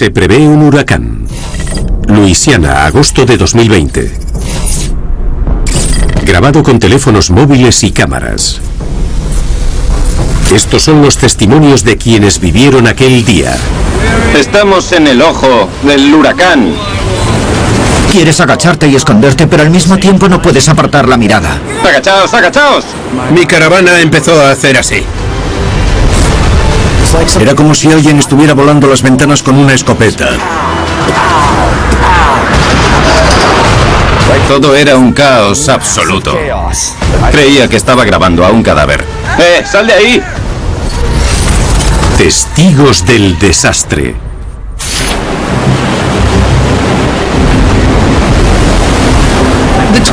Se prevé un huracán. Luisiana, agosto de 2020. Grabado con teléfonos móviles y cámaras. Estos son los testimonios de quienes vivieron aquel día. Estamos en el ojo del huracán. Quieres agacharte y esconderte, pero al mismo tiempo no puedes apartar la mirada. ¡Agachaos, agachaos! Mi caravana empezó a hacer así. Era como si alguien estuviera volando las ventanas con una escopeta. Todo era un caos absoluto. Creía que estaba grabando a un cadáver. ¡Sal de ahí! Testigos del desastre.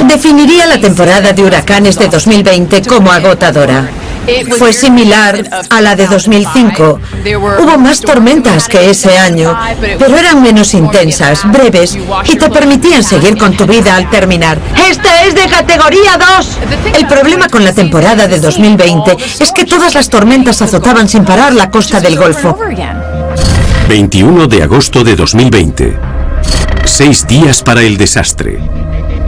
Definiría la temporada de huracanes de 2020 como agotadora. Fue similar a la de 2005. Hubo más tormentas que ese año, pero eran menos intensas, breves y te permitían seguir con tu vida al terminar. ¡Esta es de categoría 2! El problema con la temporada de 2020 es que todas las tormentas azotaban sin parar la costa del Golfo. 21 de agosto de 2020. 6 días para el desastre.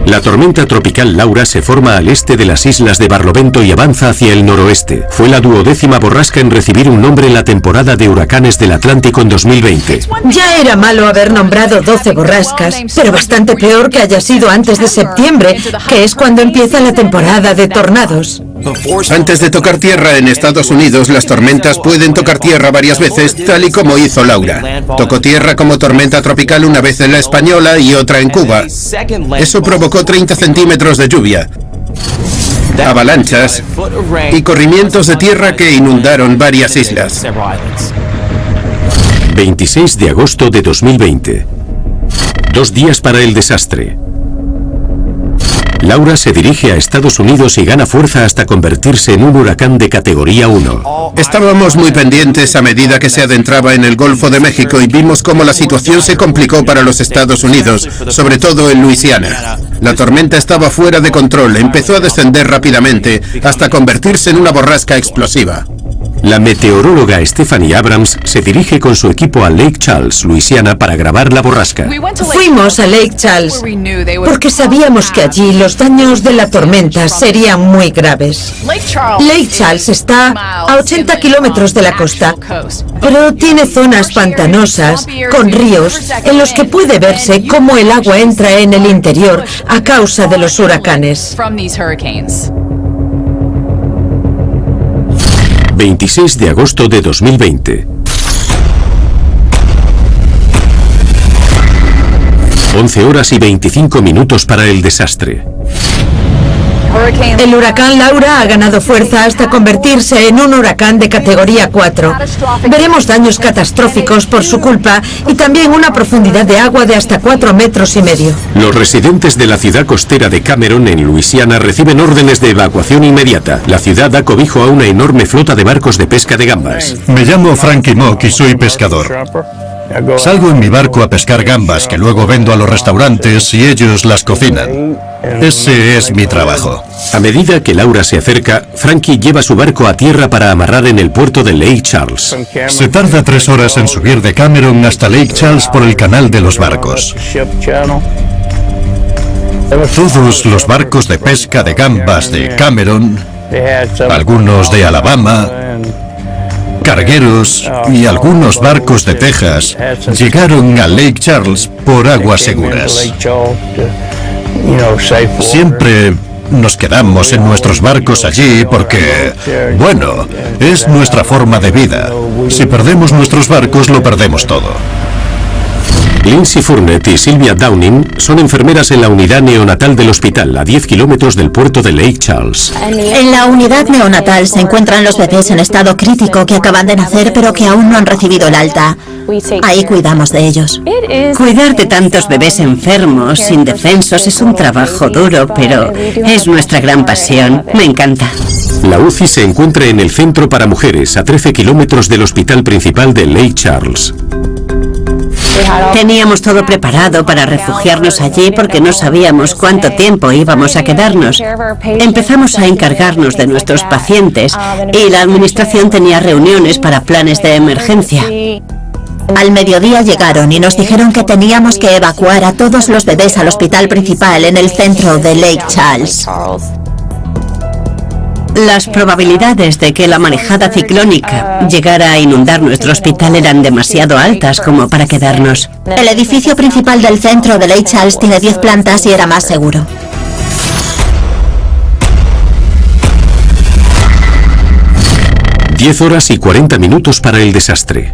La tormenta tropical Laura se forma al este de las islas de Barlovento y avanza hacia el noroeste. Fue la 12ª borrasca en recibir un nombre en la temporada de huracanes del Atlántico en 2020. Ya era malo haber nombrado 12 borrascas, pero bastante peor que haya sido antes de septiembre, que es cuando empieza la temporada de tornados. Antes de tocar tierra en Estados Unidos, las tormentas pueden tocar tierra varias veces, tal y como hizo Laura. Tocó tierra como tormenta tropical una vez en la Española y otra en Cuba. Eso provocó 30 centímetros de lluvia, avalanchas y corrimientos de tierra que inundaron varias islas. 26 de agosto de 2020. 2 días para el desastre. Laura se dirige a Estados Unidos y gana fuerza hasta convertirse en un huracán de categoría 1. Estábamos muy pendientes a medida que se adentraba en el Golfo de México y vimos cómo la situación se complicó para los Estados Unidos, sobre todo en Luisiana. La tormenta estaba fuera de control, empezó a descender rápidamente hasta convertirse en una borrasca explosiva. La meteoróloga Stephanie Abrams se dirige con su equipo a Lake Charles, Luisiana, para grabar la borrasca. Fuimos a Lake Charles porque sabíamos que allí los daños de la tormenta serían muy graves. Lake Charles está a 80 kilómetros de la costa, pero tiene zonas pantanosas con ríos en los que puede verse cómo el agua entra en el interior a causa de los huracanes. 26 de agosto de 2020. 11 horas y 25 minutos para el desastre. El huracán Laura ha ganado fuerza hasta convertirse en un huracán de categoría 4. Veremos daños catastróficos por su culpa y también una profundidad de agua de hasta 4,5 metros. Los residentes de la ciudad costera de Cameron, en Luisiana, reciben órdenes de evacuación inmediata. La ciudad da cobijo a una enorme flota de barcos de pesca de gambas. Me llamo Frankie Mock y soy pescador. Salgo en mi barco a pescar gambas que luego vendo a los restaurantes y ellos las cocinan. Ese es mi trabajo. A medida que Laura se acerca, Frankie lleva su barco a tierra para amarrar en el puerto de Lake Charles. Se tarda 3 horas en subir de Cameron hasta Lake Charles por el canal de los barcos. Todos los barcos de pesca de gambas de Cameron, algunos de Alabama, cargueros y algunos barcos de Texas llegaron a Lake Charles por aguas seguras. Siempre nos quedamos en nuestros barcos allí porque, bueno, es nuestra forma de vida. Si perdemos nuestros barcos, lo perdemos todo. Lindsay Fournette y Sylvia Downing son enfermeras en la unidad neonatal del hospital, a 10 kilómetros del puerto de Lake Charles. En la unidad neonatal se encuentran los bebés en estado crítico que acaban de nacer pero que aún no han recibido el alta. Ahí cuidamos de ellos. Cuidar de tantos bebés enfermos, indefensos, es un trabajo duro, pero es nuestra gran pasión. Me encanta. La UCI se encuentra en el centro para mujeres, a 13 kilómetros del hospital principal de Lake Charles. Teníamos todo preparado para refugiarnos allí porque no sabíamos cuánto tiempo íbamos a quedarnos. Empezamos a encargarnos de nuestros pacientes y la administración tenía reuniones para planes de emergencia. Al mediodía llegaron y nos dijeron que teníamos que evacuar a todos los bebés al hospital principal en el centro de Lake Charles. Las probabilidades de que la marejada ciclónica llegara a inundar nuestro hospital eran demasiado altas como para quedarnos. El edificio principal del centro de Lake Charles tiene 10 plantas y era más seguro. Diez horas y 40 minutos para el desastre.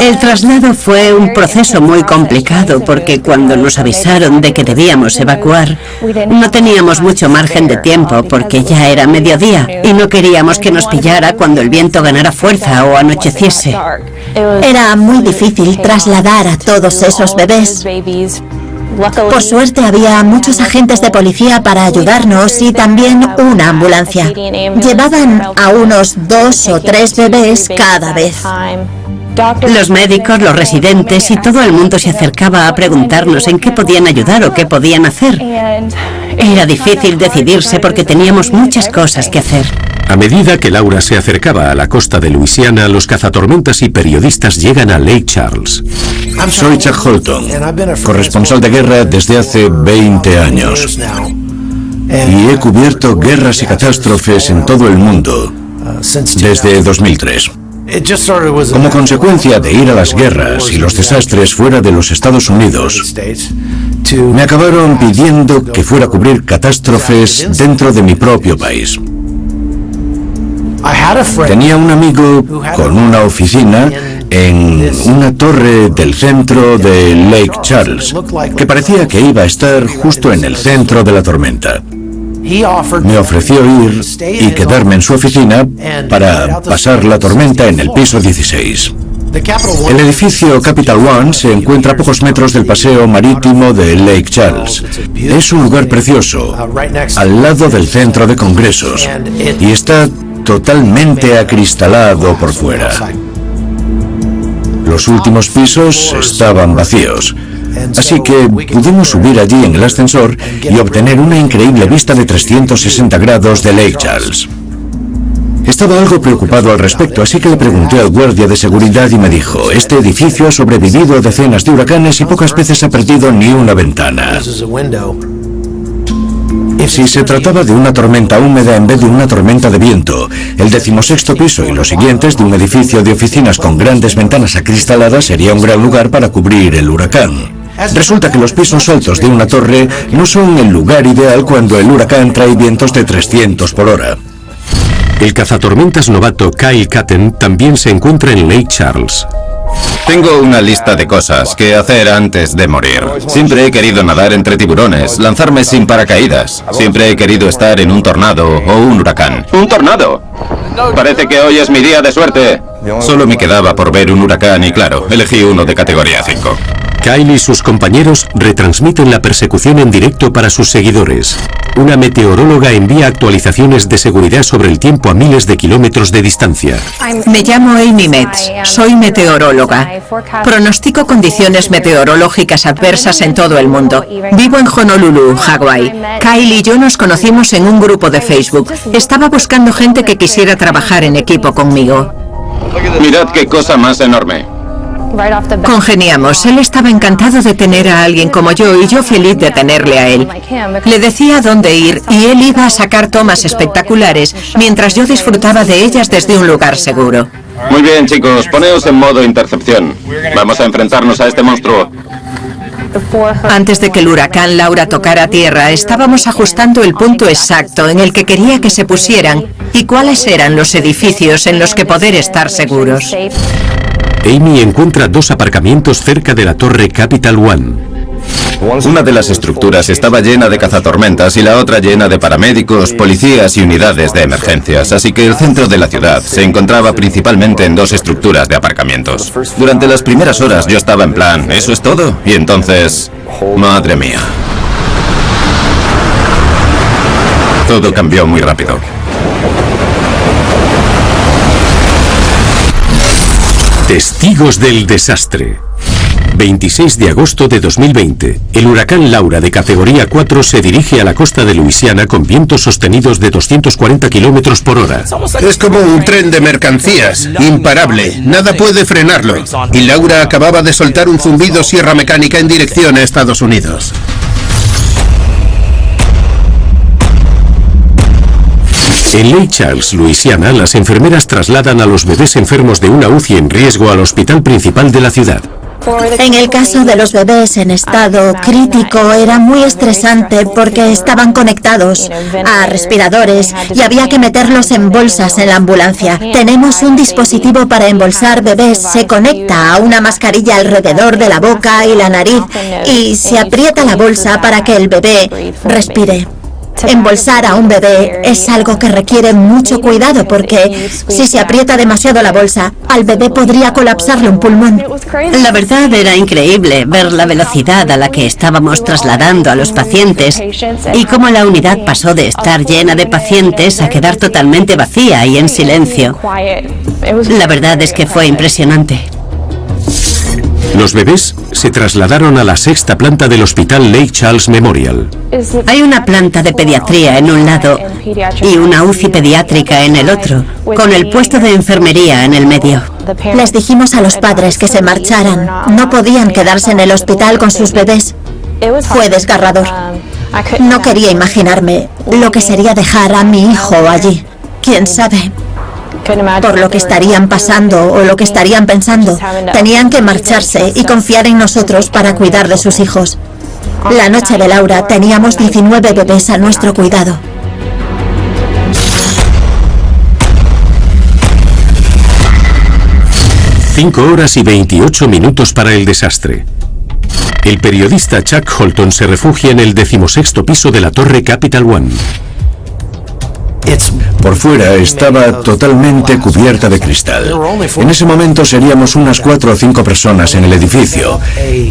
El traslado fue un proceso muy complicado porque cuando nos avisaron de que debíamos evacuar, no teníamos mucho margen de tiempo porque ya era mediodía y no queríamos que nos pillara cuando el viento ganara fuerza o anocheciese. Era muy difícil trasladar a todos esos bebés. Por suerte había muchos agentes de policía para ayudarnos y también una ambulancia. Llevaban a unos 2 o 3 bebés cada vez. Los médicos, los residentes y todo el mundo se acercaba a preguntarnos en qué podían ayudar o qué podían hacer. Era difícil decidirse porque teníamos muchas cosas que hacer. A medida que Laura se acercaba a la costa de Luisiana, los cazatormentas y periodistas llegan a Lake Charles. Soy Chuck Holton, corresponsal de guerra desde hace 20 años. Y he cubierto guerras y catástrofes en todo el mundo desde 2003. Como consecuencia de ir a las guerras y los desastres fuera de los Estados Unidos, me acabaron pidiendo que fuera a cubrir catástrofes dentro de mi propio país. Tenía un amigo con una oficina en una torre del centro de Lake Charles, que parecía que iba a estar justo en el centro de la tormenta. Me ofreció ir y quedarme en su oficina para pasar la tormenta en el piso 16. El edificio Capital One se encuentra a pocos metros del paseo marítimo de Lake Charles. Es un lugar precioso, al lado del centro de congresos, y está totalmente acristalado por fuera. Los últimos pisos estaban vacíos, así que pudimos subir allí en el ascensor y obtener una increíble vista de 360 grados de Lake Charles. Estaba algo preocupado al respecto, así que le pregunté al guardia de seguridad y me dijo: este edificio ha sobrevivido a decenas de huracanes y pocas veces ha perdido ni una ventana. Si se trataba de una tormenta húmeda en vez de una tormenta de viento, el 16º piso y los siguientes de un edificio de oficinas con grandes ventanas acristaladas sería un gran lugar para cubrir el huracán. Resulta que los pisos altos de una torre no son el lugar ideal cuando el huracán trae vientos de 300 por hora. El cazatormentas novato Kyle Catten también se encuentra en Lake Charles. Tengo una lista de cosas que hacer antes de morir. Siempre he querido nadar entre tiburones, lanzarme sin paracaídas. Siempre he querido estar en un tornado o un huracán. ¡Un tornado! Parece que hoy es mi día de suerte. Solo me quedaba por ver un huracán y claro, elegí uno de categoría 5. Kyle y sus compañeros retransmiten la persecución en directo para sus seguidores. Una meteoróloga envía actualizaciones de seguridad sobre el tiempo a miles de kilómetros de distancia. Me llamo Amy Metz, soy meteoróloga. Pronostico condiciones meteorológicas adversas en todo el mundo. Vivo en Honolulu, Hawái. Kyle y yo nos conocimos en un grupo de Facebook. Estaba buscando gente que quisiera trabajar en equipo conmigo. Mirad qué cosa más enorme. Congeniamos, él estaba encantado de tener a alguien como yo y yo feliz de tenerle a él. Le decía dónde ir y él iba a sacar tomas espectaculares mientras yo disfrutaba de ellas desde un lugar seguro. Muy bien, chicos, poneos en modo intercepción. Vamos a enfrentarnos a este monstruo. Antes de que el huracán Laura tocara tierra, estábamos ajustando el punto exacto en el que quería que se pusieran y cuáles eran los edificios en los que poder estar seguros. Amy encuentra 2 aparcamientos cerca de la torre Capital One. Una de las estructuras estaba llena de cazatormentas y la otra llena de paramédicos, policías y unidades de emergencias, así que el centro de la ciudad se encontraba principalmente en 2 estructuras de aparcamientos. Durante las primeras horas yo estaba en plan, ¿eso es todo? Y entonces, madre mía. Todo cambió muy rápido. Testigos del desastre. 26 de agosto de 2020. El huracán Laura de categoría 4 se dirige a la costa de Luisiana con vientos sostenidos de 240 kilómetros por hora. Es como un tren de mercancías, imparable, nada puede frenarlo. Y Laura acababa de soltar un zumbido sierra mecánica en dirección a Estados Unidos. En Lake Charles, Luisiana, las enfermeras trasladan a los bebés enfermos de una UCI en riesgo al hospital principal de la ciudad. En el caso de los bebés en estado crítico era muy estresante porque estaban conectados a respiradores y había que meterlos en bolsas en la ambulancia. Tenemos un dispositivo para embolsar bebés, se conecta a una mascarilla alrededor de la boca y la nariz y se aprieta la bolsa para que el bebé respire. Embolsar a un bebé es algo que requiere mucho cuidado porque si se aprieta demasiado la bolsa, al bebé podría colapsarle un pulmón. La verdad era increíble ver la velocidad a la que estábamos trasladando a los pacientes y cómo la unidad pasó de estar llena de pacientes a quedar totalmente vacía y en silencio. La verdad es que fue impresionante. Los bebés se trasladaron a la sexta planta del hospital Lake Charles Memorial. Hay una planta de pediatría en un lado y una UCI pediátrica en el otro, con el puesto de enfermería en el medio. Les dijimos a los padres que se marcharan. No podían quedarse en el hospital con sus bebés. Fue desgarrador. No quería imaginarme lo que sería dejar a mi hijo allí. ¿Quién sabe? Por lo que estarían pasando o lo que estarían pensando. Tenían que marcharse y confiar en nosotros para cuidar de sus hijos. La noche de Laura teníamos 19 bebés a nuestro cuidado. Cinco horas y 28 minutos para el desastre. El periodista Chuck Holton se refugia en el 16º piso de la torre Capital One. Por fuera estaba totalmente cubierta de cristal. En ese momento seríamos unas 4 o 5 personas en el edificio.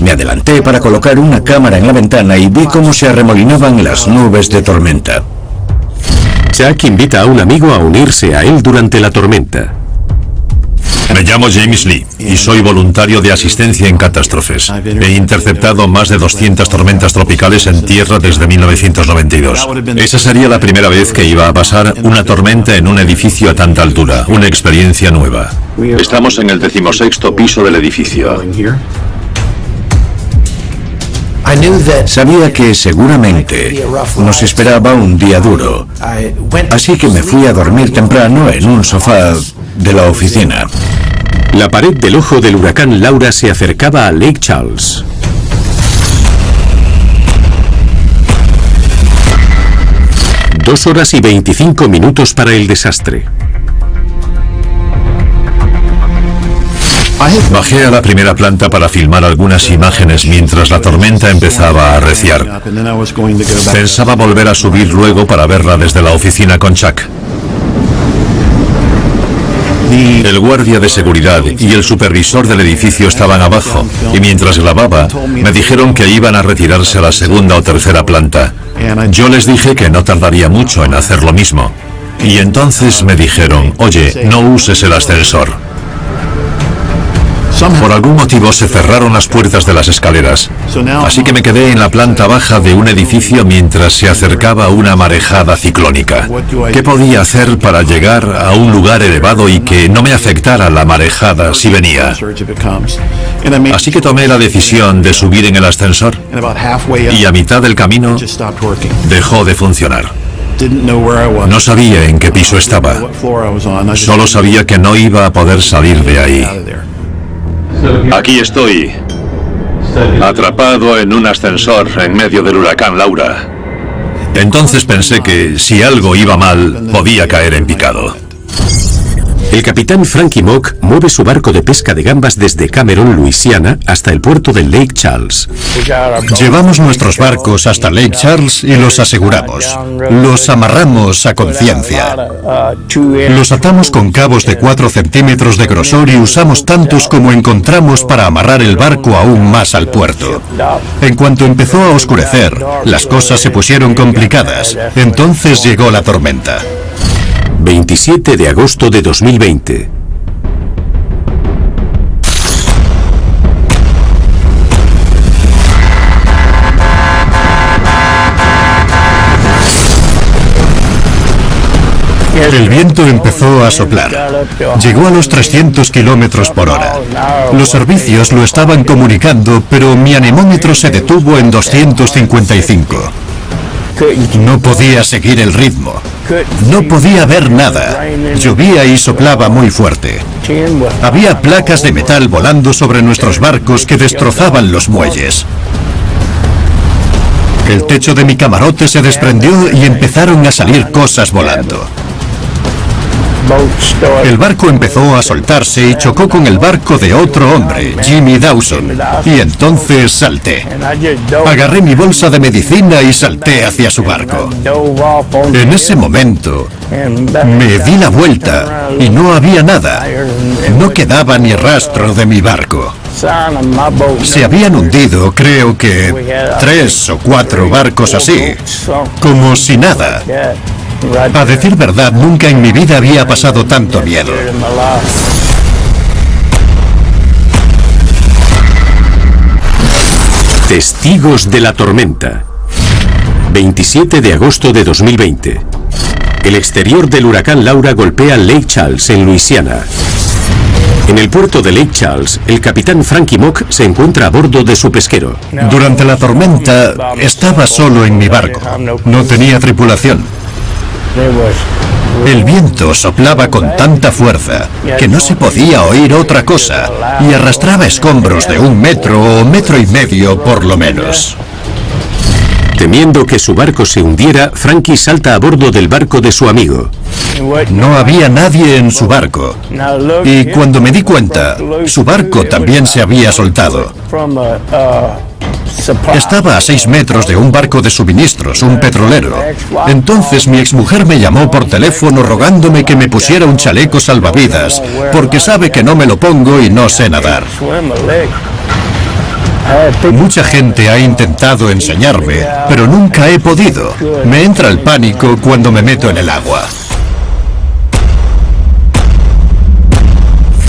Me adelanté para colocar una cámara en la ventana y vi cómo se arremolinaban las nubes de tormenta. Chuck invita a un amigo a unirse a él durante la tormenta. Me llamo James Lee y soy voluntario de asistencia en catástrofes. He interceptado más de 200 tormentas tropicales en tierra desde 1992. Esa sería la primera vez que iba a pasar una tormenta en un edificio a tanta altura, una experiencia nueva. Estamos en el 16º piso del edificio. Sabía que seguramente nos esperaba un día duro, así que me fui a dormir temprano en un sofá de la oficina. La pared del ojo del huracán Laura se acercaba a Lake Charles. Dos horas y 25 minutos para el desastre. Bajé a la primera planta para filmar algunas imágenes mientras la tormenta empezaba a arreciar. Pensaba volver a subir luego para verla desde la oficina con Chuck. El guardia de seguridad y el supervisor del edificio estaban abajo y mientras grababa me dijeron que iban a retirarse a la segunda o tercera planta. Yo les dije que no tardaría mucho en hacer lo mismo. Y entonces me dijeron, oye, no uses el ascensor. Por algún motivo se cerraron las puertas de las escaleras, así que me quedé en la planta baja de un edificio mientras se acercaba una marejada ciclónica. ¿Qué podía hacer para llegar a un lugar elevado y que no me afectara la marejada si venía? Así que tomé la decisión de subir en el ascensor y a mitad del camino dejó de funcionar. No sabía en qué piso estaba, solo sabía que no iba a poder salir de ahí. Aquí estoy, atrapado en un ascensor en medio del huracán Laura. Entonces pensé que si algo iba mal, podía caer en picado. El capitán Frankie Mock mueve su barco de pesca de gambas desde Cameron, Luisiana, hasta el puerto de Lake Charles. Llevamos nuestros barcos hasta Lake Charles y los aseguramos. Los amarramos a conciencia. Los atamos con cabos de 4 centímetros de grosor y usamos tantos como encontramos para amarrar el barco aún más al puerto. En cuanto empezó a oscurecer, las cosas se pusieron complicadas. Entonces llegó la tormenta. 27 de agosto de 2020. El viento empezó a soplar. Llegó a los 300 kilómetros por hora. Los servicios lo estaban comunicando, pero mi anemómetro se detuvo en 255. No podía seguir el ritmo. No podía ver nada. Llovía y soplaba muy fuerte. Había placas de metal volando sobre nuestros barcos que destrozaban los muelles. El techo de mi camarote se desprendió y empezaron a salir cosas volando. El barco empezó a soltarse y chocó con el barco de otro hombre, Jimmy Dawson, y entonces salté. Agarré mi bolsa de medicina y salté hacia su barco. En ese momento me di la vuelta y no había nada. No quedaba ni rastro de mi barco. Se habían hundido, creo que 3 o 4 barcos así, como si nada. A decir verdad, nunca en mi vida había pasado tanto miedo. Testigos de la tormenta. 27 de agosto de 2020. El exterior del huracán Laura golpea Lake Charles, en Luisiana. En el puerto de Lake Charles, el capitán Frankie Mock se encuentra a bordo de su pesquero. Durante la tormenta estaba solo en mi barco. No tenía tripulación. El viento soplaba con tanta fuerza que no se podía oír otra cosa y arrastraba escombros de 1 metro o 1,5 metros por lo menos. Temiendo que su barco se hundiera, Frankie salta a bordo del barco de su amigo. No había nadie en su barco. Y cuando me di cuenta, su barco también se había soltado. Estaba a 6 metros de un barco de suministros, un petrolero. Entonces mi exmujer me llamó por teléfono rogándome que me pusiera un chaleco salvavidas, porque sabe que no me lo pongo y no sé nadar. Mucha gente ha intentado enseñarme, pero nunca he podido. Me entra el pánico cuando me meto en el agua.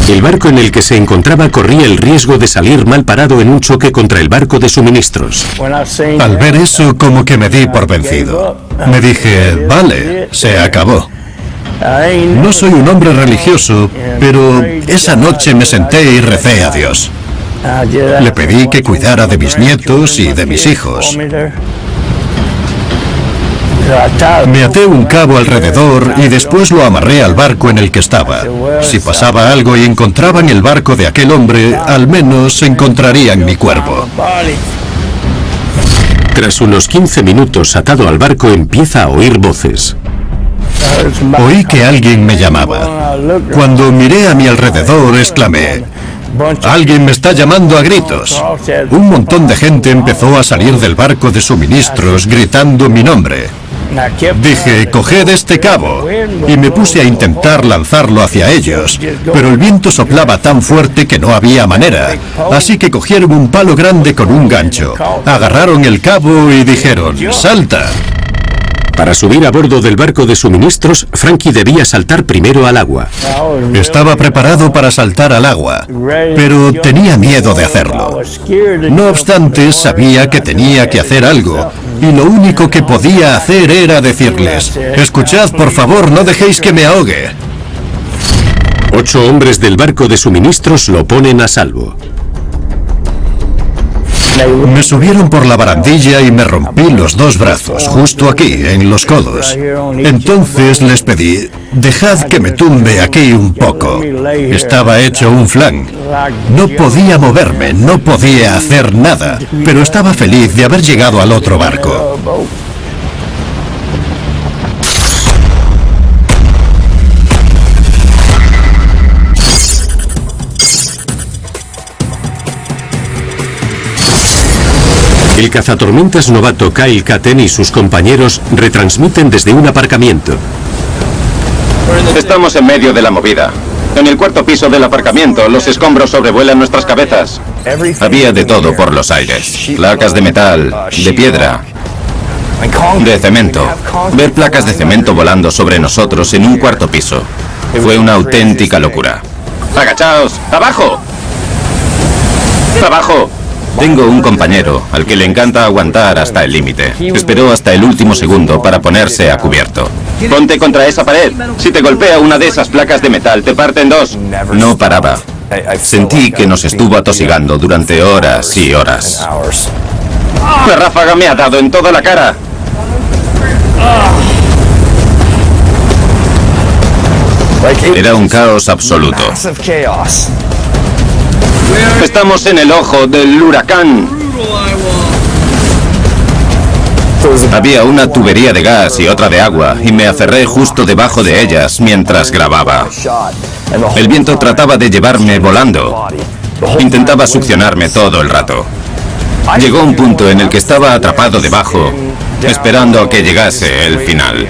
El barco en el que se encontraba corría el riesgo de salir mal parado en un choque contra el barco de suministros. Al ver eso, como que me di por vencido. Me dije, vale, se acabó. No soy un hombre religioso, pero esa noche me senté y recé a Dios. Le pedí que cuidara de mis nietos y de mis hijos. Me até un cabo alrededor y después lo amarré al barco en el que estaba. Si pasaba algo y encontraban el barco de aquel hombre, al menos encontrarían mi cuerpo. Tras unos 15 minutos atado al barco, empieza a oír voces. Oí que alguien me llamaba. Cuando miré a mi alrededor, exclamé, «Alguien me está llamando a gritos». Un montón de gente empezó a salir del barco de suministros gritando mi nombre. Dije, coged este cabo, y me puse a intentar lanzarlo hacia ellos, pero el viento soplaba tan fuerte que no había manera, así que cogieron un palo grande con un gancho, agarraron el cabo y dijeron, ¡salta! Para subir a bordo del barco de suministros, Frankie debía saltar primero al agua. Estaba preparado para saltar al agua, pero tenía miedo de hacerlo. No obstante, sabía que tenía que hacer algo, y lo único que podía hacer era decirles, escuchad, por favor, no dejéis que me ahogue. 8 hombres del barco de suministros lo ponen a salvo. Me subieron por la barandilla y me rompí los 2 brazos, justo aquí, en los codos. Entonces les pedí, dejad que me tumbe aquí un poco. Estaba hecho un flan. No podía moverme, no podía hacer nada, pero estaba feliz de haber llegado al otro barco. El cazatormentas novato Kyle Catten y sus compañeros retransmiten desde un aparcamiento. Estamos en medio de la movida. En el 4º piso del aparcamiento, los escombros sobrevuelan nuestras cabezas. Había de todo por los aires. Placas de metal, de piedra, de cemento. Ver placas de cemento volando sobre nosotros en un 4º piso fue una auténtica locura. ¡Agachaos! ¡Abajo! ¡Abajo! Tengo un compañero al que le encanta aguantar hasta el límite. Esperó hasta el último segundo para ponerse a cubierto. Ponte contra esa pared. Si te golpea una de esas placas de metal, te parte en dos. No paraba. Sentí que nos estuvo atosigando durante horas y horas. La ráfaga me ha dado en toda la cara. Era un caos absoluto. Estamos en el ojo del huracán. Había una tubería de gas y otra de agua, y me aferré justo debajo de ellas mientras grababa. El viento trataba de llevarme volando. Intentaba succionarme todo el rato. Llegó un punto en el que estaba atrapado debajo, esperando a que llegase el final.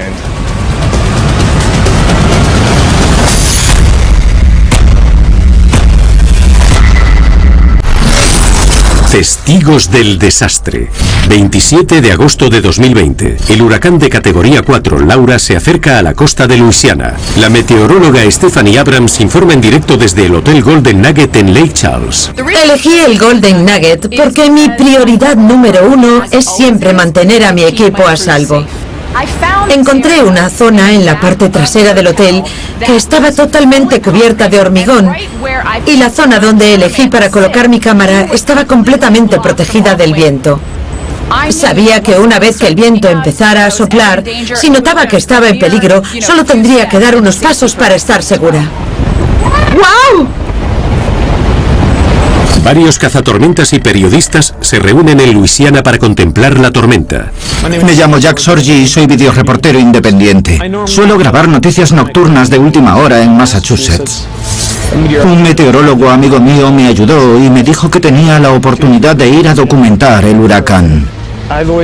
Testigos del desastre. 27 de agosto de 2020. El huracán de categoría 4, Laura, se acerca a la costa de Luisiana. La meteoróloga Stephanie Abrams informa en directo desde el Hotel Golden Nugget en Lake Charles. Elegí el Golden Nugget porque mi prioridad número 1 es siempre mantener a mi equipo a salvo. Encontré una zona en la parte trasera del hotel que estaba totalmente cubierta de hormigón y la zona donde elegí para colocar mi cámara estaba completamente protegida del viento. Sabía que una vez que el viento empezara a soplar, si notaba que estaba en peligro, solo tendría que dar unos pasos para estar segura. ¡Wow! Varios cazatormentas y periodistas se reúnen en Luisiana para contemplar la tormenta. Me llamo Jack Sorgi y soy videoreportero independiente. Suelo grabar noticias nocturnas de última hora en Massachusetts. Un meteorólogo amigo mío me ayudó y me dijo que tenía la oportunidad de ir a documentar el huracán.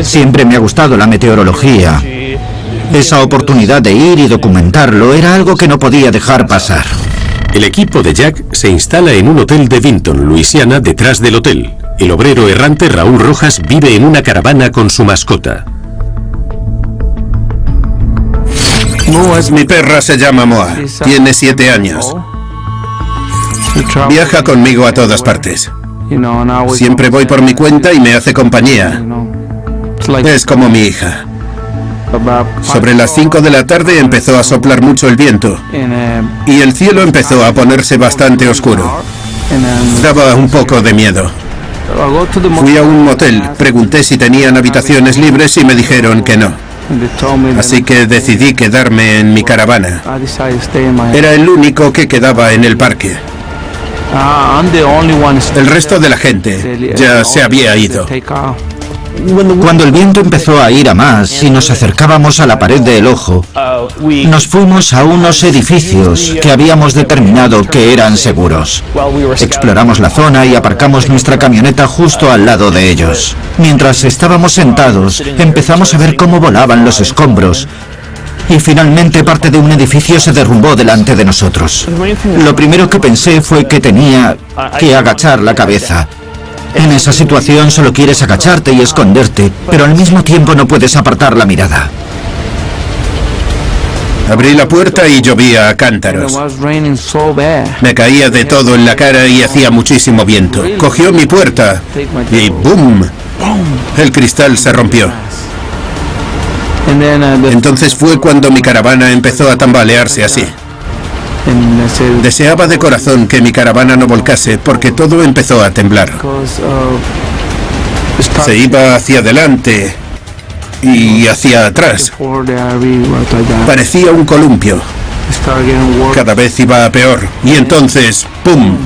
Siempre me ha gustado la meteorología. Esa oportunidad de ir y documentarlo era algo que no podía dejar pasar. El equipo de Jack se instala en un hotel de Vinton, Luisiana, detrás del hotel. El obrero errante Raúl Rojas vive en una caravana con su mascota. Mi perra se llama Moa. Tiene 7 años. Viaja conmigo a todas partes. Siempre voy por mi cuenta y me hace compañía. Es como mi hija. Sobre las 5 de la tarde empezó a soplar mucho el viento y el cielo empezó a ponerse bastante oscuro. Daba un poco de miedo. Fui a un motel, pregunté si tenían habitaciones libres y me dijeron que no. Así que decidí quedarme en mi caravana. Era el único que quedaba en el parque. El resto de la gente ya se había ido. Cuando el viento empezó a ir a más y nos acercábamos a la pared del ojo, nos fuimos a unos edificios que habíamos determinado que eran seguros. Exploramos la zona y aparcamos nuestra camioneta justo al lado de ellos. Mientras estábamos sentados, empezamos a ver cómo volaban los escombros y finalmente parte de un edificio se derrumbó delante de nosotros. Lo primero que pensé fue que tenía que agachar la cabeza. En esa situación solo quieres agacharte y esconderte, pero al mismo tiempo no puedes apartar la mirada. Abrí la puerta y llovía a cántaros. Me caía de todo en la cara y hacía muchísimo viento. Cogió mi puerta y ¡boom! El cristal se rompió. Entonces fue cuando mi caravana empezó a tambalearse así. Deseaba de corazón que mi caravana no volcase porque todo empezó a temblar. Se iba hacia adelante y hacia atrás. Parecía un columpio. Cada vez iba a peor. Y entonces, ¡pum!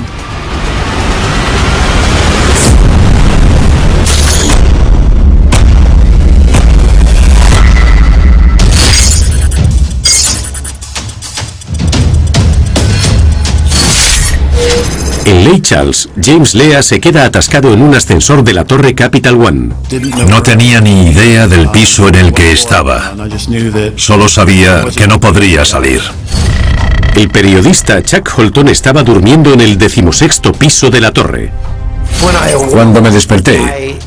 En Lake Charles, James Lea se queda atascado en un ascensor de la torre Capital One. No tenía ni idea del piso en el que estaba. Solo sabía que no podría salir. El periodista Chuck Holton estaba durmiendo en el 16º piso de la torre. Cuando me desperté,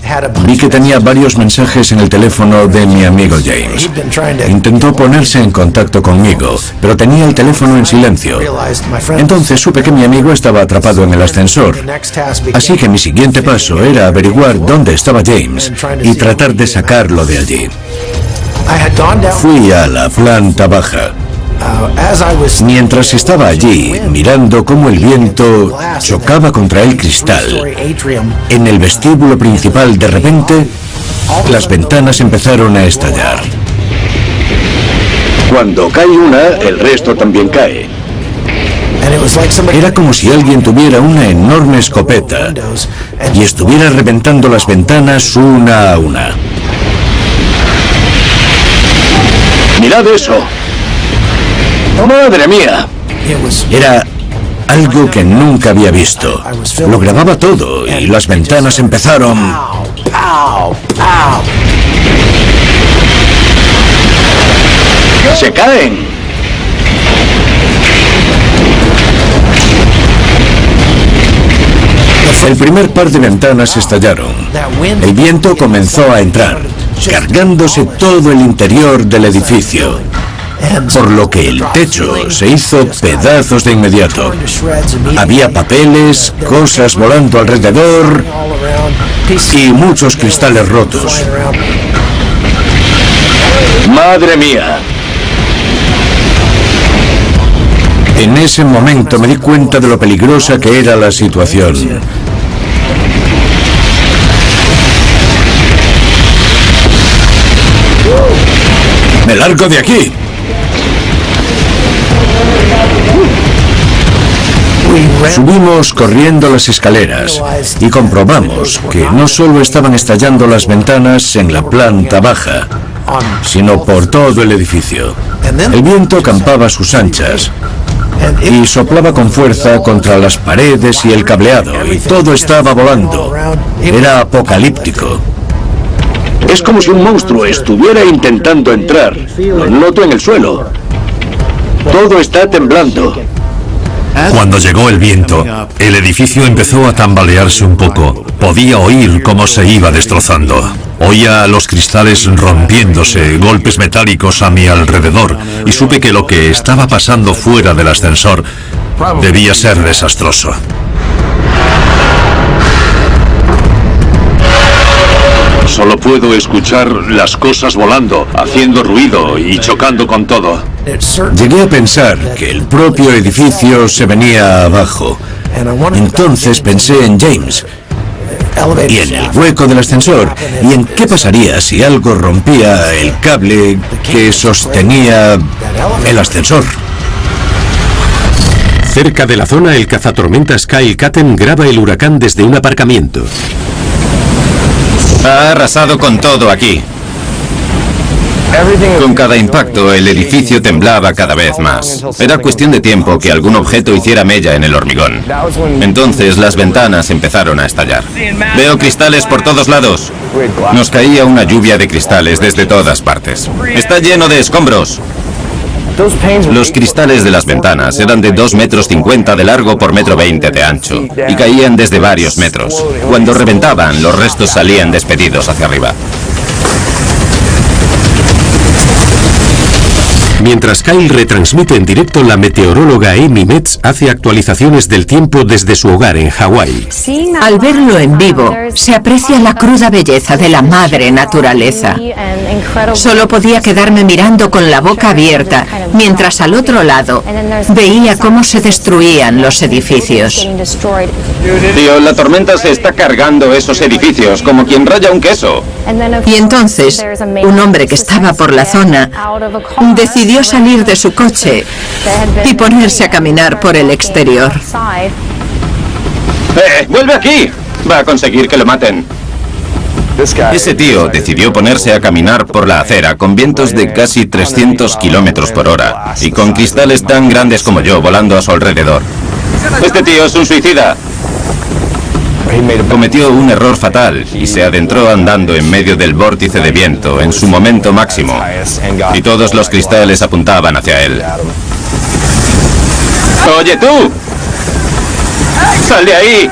vi que tenía varios mensajes en el teléfono de mi amigo James. Intentó ponerse en contacto conmigo, pero tenía el teléfono en silencio. Entonces supe que mi amigo estaba atrapado en el ascensor. Así que mi siguiente paso era averiguar dónde estaba James y tratar de sacarlo de allí. Fui a la planta baja. Mientras estaba allí, mirando cómo el viento chocaba contra el cristal, en el vestíbulo principal de repente, las ventanas empezaron a estallar. Cuando cae una, el resto también cae. Era como si alguien tuviera una enorme escopeta y estuviera reventando las ventanas una a una. ¡Mirad eso! ¡Madre mía! Era algo que nunca había visto. Lo grababa todo y las ventanas empezaron... ¡Se caen! El primer par de ventanas estallaron. El viento comenzó a entrar, cargándose todo el interior del edificio, por lo que el techo se hizo pedazos de inmediato. Había papeles, cosas volando alrededor y muchos cristales rotos. ¡Madre mía! En ese momento me di cuenta de lo peligrosa que era la situación. ¡Me largo de aquí! Subimos corriendo las escaleras y comprobamos que no solo estaban estallando las ventanas en la planta baja, sino por todo el edificio. El viento campaba a sus anchas y soplaba con fuerza contra las paredes y el cableado, y todo estaba volando. Era apocalíptico. Es como si un monstruo estuviera intentando entrar. Lo noto en el suelo. Todo está temblando. Cuando llegó el viento, el edificio empezó a tambalearse un poco. Podía oír cómo se iba destrozando. Oía los cristales rompiéndose, golpes metálicos a mi alrededor, y supe que lo que estaba pasando fuera del ascensor debía ser desastroso. Solo puedo escuchar las cosas volando, haciendo ruido y chocando con todo. Llegué a pensar que el propio edificio se venía abajo. Entonces pensé en James y en el hueco del ascensor y en qué pasaría si algo rompía el cable que sostenía el ascensor. Cerca de la zona, el cazatormentas Kyle Katten graba el huracán desde un aparcamiento. Ha arrasado con todo aquí. Con cada impacto, el edificio temblaba cada vez más. Era cuestión de tiempo que algún objeto hiciera mella en el hormigón. Entonces las ventanas empezaron a estallar. Veo cristales por todos lados. Nos caía una lluvia de cristales desde todas partes. Está lleno de escombros. Los cristales de las ventanas eran de 2,50 metros de largo por 1,20 metros de ancho y caían desde varios metros. Cuando reventaban, los restos salían despedidos hacia arriba. Mientras Kyle retransmite en directo, la meteoróloga Amy Metz hace actualizaciones del tiempo desde su hogar en Hawái. Al verlo en vivo, se aprecia la cruda belleza de la madre naturaleza. Solo podía quedarme mirando con la boca abierta, mientras al otro lado veía cómo se destruían los edificios. Tío, la tormenta se está cargando esos edificios como quien raya un queso. Y entonces, un hombre que estaba por la zona decidió salir de su coche y ponerse a caminar por el exterior. ¡Vuelve aquí! Va a conseguir que lo maten. Ese tío decidió ponerse a caminar por la acera con vientos de casi 300 kilómetros por hora y con cristales tan grandes como yo volando a su alrededor. Este tío es un suicida. Cometió un error fatal y se adentró andando en medio del vórtice de viento en su momento máximo, y todos los cristales apuntaban hacia él. ¡Oye tú! ¡Sal de ahí!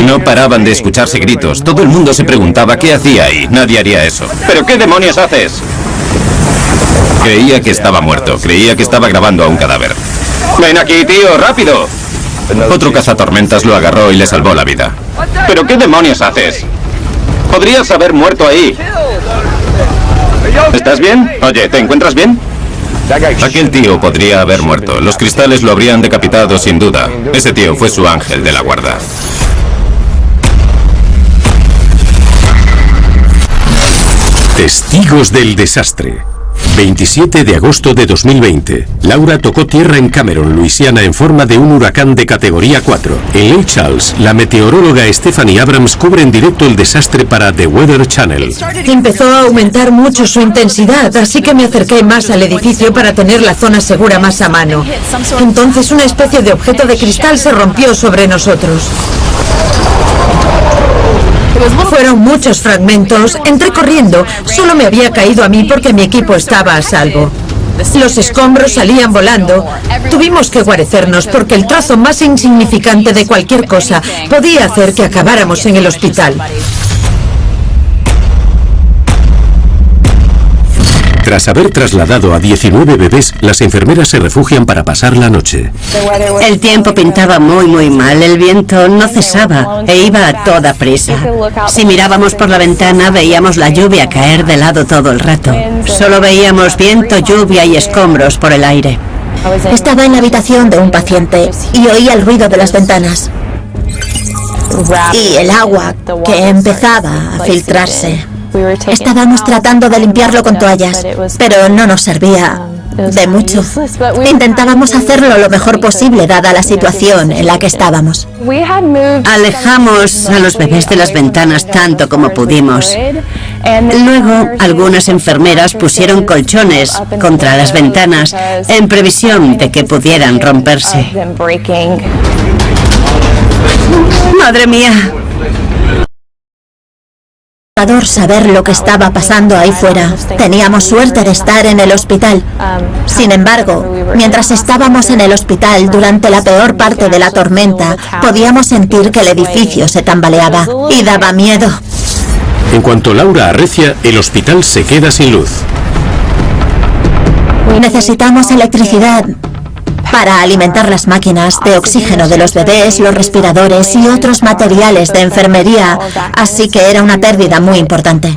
No paraban de escucharse gritos. Todo el mundo se preguntaba qué hacía ahí. Nadie haría eso. ¿Pero qué demonios haces? Creía que estaba muerto. Creía que estaba grabando a un cadáver. ¡Ven aquí, tío! ¡Rápido! Otro cazatormentas lo agarró y le salvó la vida. ¿Pero qué demonios haces? Podrías haber muerto ahí. ¿Estás bien? Oye, ¿te encuentras bien? Aquel tío podría haber muerto. Los cristales lo habrían decapitado sin duda. Ese tío fue su ángel de la guarda. Testigos del desastre. 27 de agosto de 2020. Laura tocó tierra en Cameron, Luisiana, en forma de un huracán de categoría 4. En Lake Charles, la meteoróloga Stephanie Abrams cubre en directo el desastre para The Weather Channel. Empezó a aumentar mucho su intensidad, así que me acerqué más al edificio para tener la zona segura más a mano. Entonces una especie de objeto de cristal se rompió sobre nosotros. Fueron muchos fragmentos. Entré corriendo. Solo me había caído a mí porque mi equipo estaba a salvo. Los escombros salían volando. Tuvimos que guarecernos porque el trozo más insignificante de cualquier cosa podía hacer que acabáramos en el hospital. Tras haber trasladado a 19 bebés, las enfermeras se refugian para pasar la noche. El tiempo pintaba muy mal, el viento no cesaba e iba a toda prisa. Si mirábamos por la ventana veíamos la lluvia caer de lado todo el rato. Solo veíamos viento, lluvia y escombros por el aire. Estaba en la habitación de un paciente y oía el ruido de las ventanas. Y el agua que empezaba a filtrarse. Estábamos tratando de limpiarlo con toallas, pero no nos servía de mucho. Intentábamos hacerlo lo mejor posible dada la situación en la que estábamos. Alejamos a los bebés de las ventanas tanto como pudimos. Luego, algunas enfermeras pusieron colchones contra las ventanas en previsión de que pudieran romperse. ¡Madre mía! Saber lo que estaba pasando ahí fuera. Teníamos suerte de estar en el hospital. Sin embargo, mientras estábamos en el hospital durante la peor parte de la tormenta, podíamos sentir que el edificio se tambaleaba y daba miedo. En cuanto Laura arrecia, el hospital se queda sin luz. Necesitamos electricidad para alimentar las máquinas de oxígeno de los bebés, los respiradores y otros materiales de enfermería, así que era una pérdida muy importante.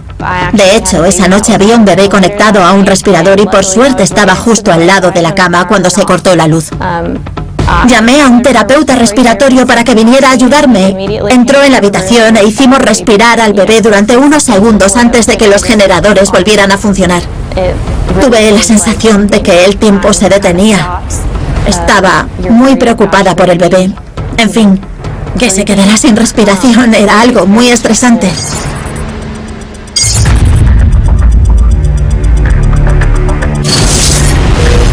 De hecho, esa noche había un bebé conectado a un respirador y por suerte estaba justo al lado de la cama cuando se cortó la luz. Llamé a un terapeuta respiratorio para que viniera a ayudarme. Entró en la habitación e hicimos respirar al bebé durante unos segundos antes de que los generadores volvieran a funcionar. Tuve la sensación de que el tiempo se detenía. Estaba muy preocupada por el bebé. En fin, que se quedara sin respiración era algo muy estresante.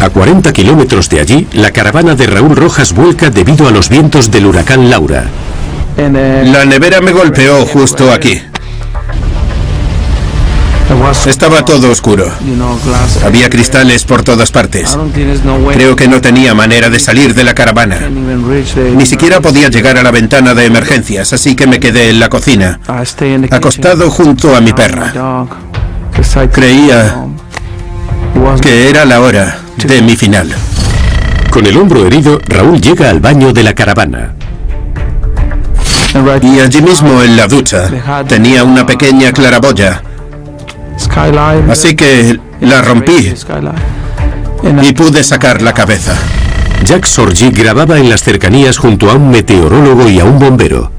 A 40 kilómetros de allí, la caravana de Raúl Rojas vuelca debido a los vientos del huracán Laura. La nevera me golpeó justo aquí. Estaba todo oscuro. Había cristales por todas partes. Creo que no tenía manera de salir de la caravana. Ni siquiera podía llegar a la ventana de emergencias, así que me quedé en la cocina, acostado junto a mi perra. Creía que era la hora de mi final. Con el hombro herido, Raúl llega al baño de la caravana. Y allí mismo en la ducha tenía una pequeña claraboya. Así que la rompí y pude sacar la cabeza. Jack Sorgi grababa en las cercanías junto a un meteorólogo y a un bombero.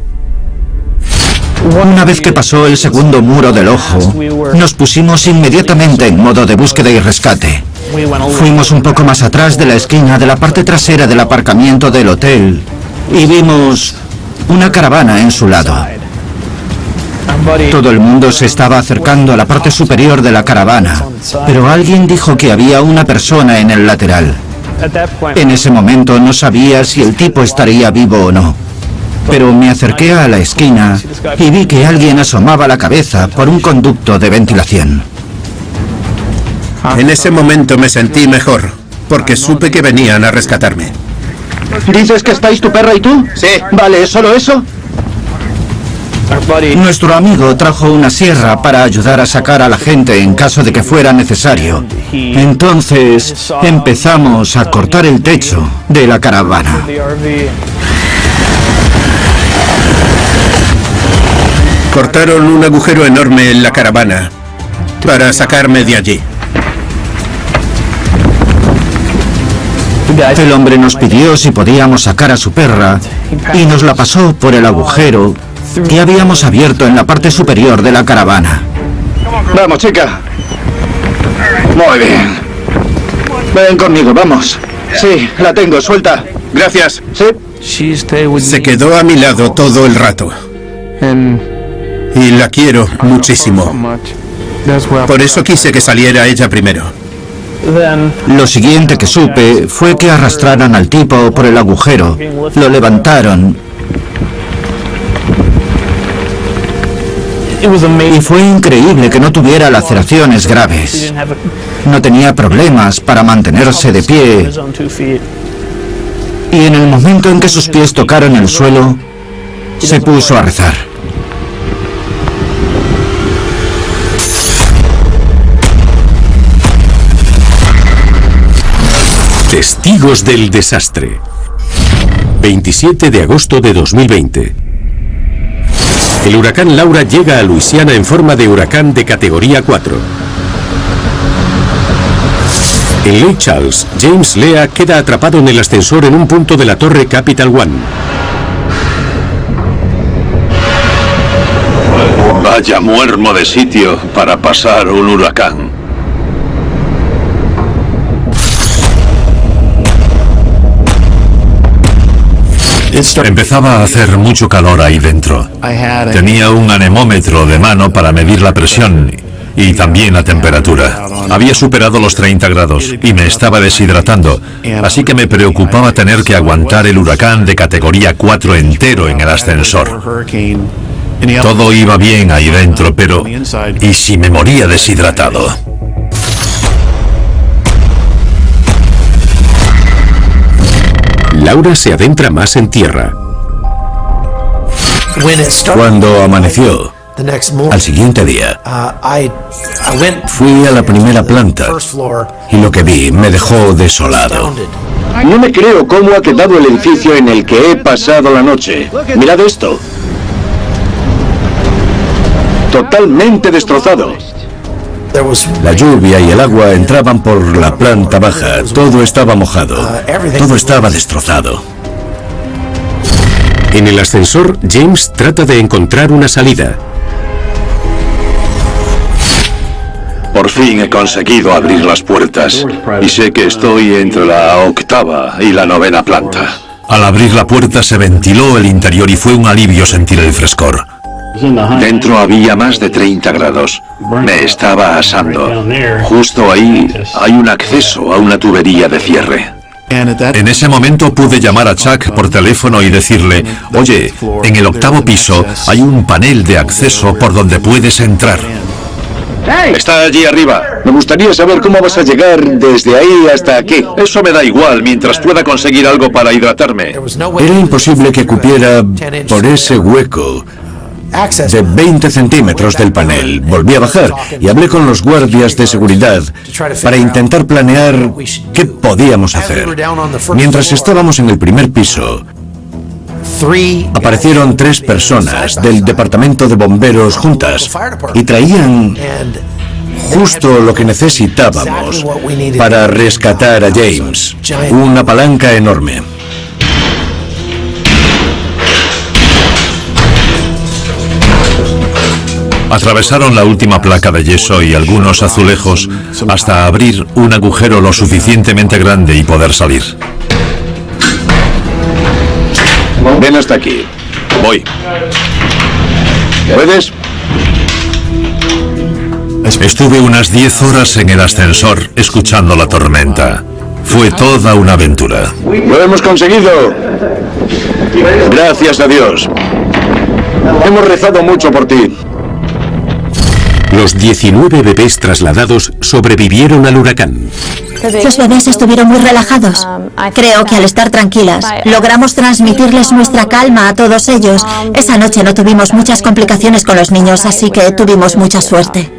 Una vez que pasó el segundo muro del ojo, nos pusimos inmediatamente en modo de búsqueda y rescate. Fuimos un poco más atrás de la esquina de la parte trasera del aparcamiento del hotel y vimos una caravana en su lado. Todo el mundo se estaba acercando a la parte superior de la caravana, pero alguien dijo que había una persona en el lateral. En ese momento no sabía si el tipo estaría vivo o no, pero me acerqué a la esquina y vi que alguien asomaba la cabeza por un conducto de ventilación. En ese momento me sentí mejor, porque supe que venían a rescatarme. ¿Dices que estáis tu perra y tú? Sí. Vale, ¿es solo eso? Nuestro amigo trajo una sierra para ayudar a sacar a la gente en caso de que fuera necesario. Entonces empezamos a cortar el techo de la caravana. Cortaron un agujero enorme en la caravana para sacarme de allí. El hombre nos pidió si podíamos sacar a su perra y nos la pasó por el agujero que habíamos abierto en la parte superior de la caravana. Vamos, chica. Muy bien. Ven conmigo, vamos. Sí, la tengo, suelta. Gracias. Sí. Se quedó a mi lado todo el rato. Y la quiero muchísimo. Por eso quise que saliera ella primero. Lo siguiente que supe fue que arrastraran al tipo por el agujero, lo levantaron y fue increíble que no tuviera laceraciones graves. No tenía problemas para mantenerse de pie y en el momento en que sus pies tocaron el suelo, se puso a rezar. Testigos del desastre. 27 de agosto de 2020. El huracán Laura llega a Luisiana en forma de huracán de categoría 4. En Lake Charles, James Lea queda atrapado en el ascensor en un punto de la torre Capital One. Vaya muermo de sitio para pasar un huracán. Empezaba a hacer mucho calor ahí dentro. Tenía un anemómetro de mano para medir la presión y también la temperatura. Había superado los 30 grados y me estaba deshidratando, así que me preocupaba tener que aguantar el huracán de categoría 4 entero en el ascensor. Todo iba bien ahí dentro, pero ¿y si me moría deshidratado? Laura se adentra más en tierra. Cuando amaneció, al siguiente día, fui a la primera planta y lo que vi me dejó desolado. No me creo cómo ha quedado el edificio en el que he pasado la noche. Mirad esto. Totalmente destrozado. La lluvia y el agua entraban por la planta baja, todo estaba mojado, todo estaba destrozado. En el ascensor, James trata de encontrar una salida. Por fin he conseguido abrir las puertas y sé que estoy entre la 8ª y la 9ª planta. Al abrir la puerta se ventiló el interior y fue un alivio sentir el frescor. Dentro había más de 30 grados. Me estaba asando. Justo ahí hay un acceso a una tubería de cierre. En ese momento pude llamar a Chuck por teléfono y decirle, oye, en el 8º piso hay un panel de acceso por donde puedes entrar. Está allí arriba. Me gustaría saber cómo vas a llegar desde ahí hasta aquí. Eso me da igual mientras pueda conseguir algo para hidratarme. Era imposible que cupiera por ese hueco de 20 centímetros del panel. Volví a bajar y hablé con los guardias de seguridad para intentar planear qué podíamos hacer. Mientras estábamos en el primer piso, aparecieron 3 personas del departamento de bomberos juntas y traían justo lo que necesitábamos para rescatar a James, una palanca enorme. Atravesaron la última placa de yeso y algunos azulejos hasta abrir un agujero lo suficientemente grande y poder salir. Ven hasta aquí. Voy. ¿Puedes? Estuve unas 10 horas en el ascensor escuchando la tormenta. Fue toda una aventura. ¡Lo hemos conseguido! Gracias a Dios. Hemos rezado mucho por ti. Los 19 bebés trasladados sobrevivieron al huracán. Los bebés estuvieron muy relajados. Creo que al estar tranquilas, logramos transmitirles nuestra calma a todos ellos. Esa noche no tuvimos muchas complicaciones con los niños, así que tuvimos mucha suerte.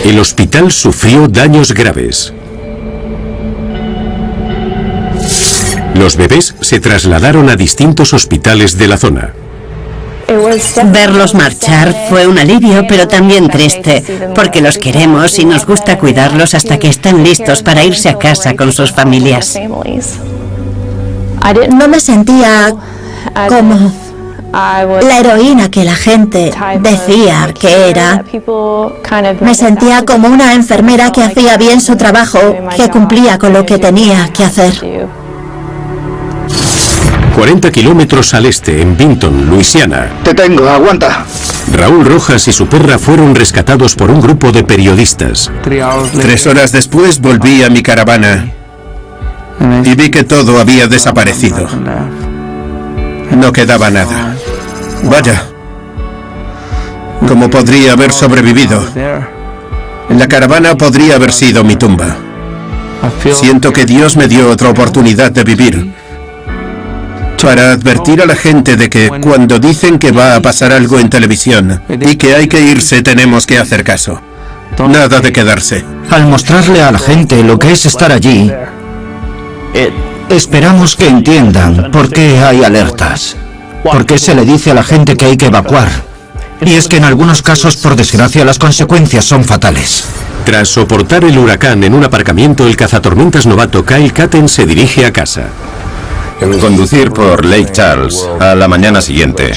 El hospital sufrió daños graves. Los bebés se trasladaron a distintos hospitales de la zona. Verlos marchar fue un alivio, pero también triste, porque los queremos y nos gusta cuidarlos hasta que están listos para irse a casa con sus familias. No me sentía como la heroína que la gente decía que era. Me sentía como una enfermera que hacía bien su trabajo, que cumplía con lo que tenía que hacer. 40 kilómetros al este, en Vinton, Luisiana. Te tengo, aguanta. Raúl Rojas y su perra fueron rescatados por un grupo de periodistas. 3 horas después volví a mi caravana y vi que todo había desaparecido. No quedaba nada. Vaya, ¿cómo podría haber sobrevivido? La caravana podría haber sido mi tumba. Siento que Dios me dio otra oportunidad de vivir, para advertir a la gente de que cuando dicen que va a pasar algo en televisión y que hay que irse, tenemos que hacer caso. Nada de quedarse. Al mostrarle a la gente lo que es estar allí, esperamos que entiendan por qué hay alertas, por qué se le dice a la gente que hay que evacuar. Y es que en algunos casos, por desgracia, las consecuencias son fatales. Tras soportar el huracán en un aparcamiento, el cazatormentas novato Kyle Catten se dirige a casa. Conducir por Lake Charles a la mañana siguiente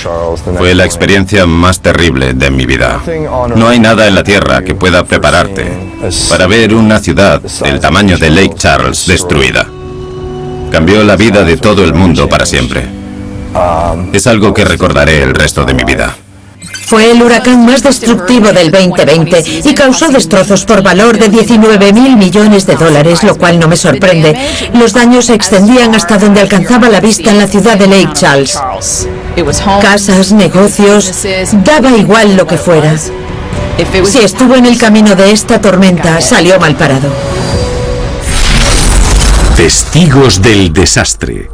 fue la experiencia más terrible de mi vida. No hay nada en la tierra que pueda prepararte para ver una ciudad del tamaño de Lake Charles destruida. Cambió la vida de todo el mundo para siempre. Es algo que recordaré el resto de mi vida. Fue el huracán más destructivo del 2020 y causó destrozos por valor de 19.000 millones de dólares, lo cual no me sorprende. Los daños se extendían hasta donde alcanzaba la vista en la ciudad de Lake Charles. Casas, negocios, daba igual lo que fuera. Si estuvo en el camino de esta tormenta, salió mal parado. Testigos del desastre.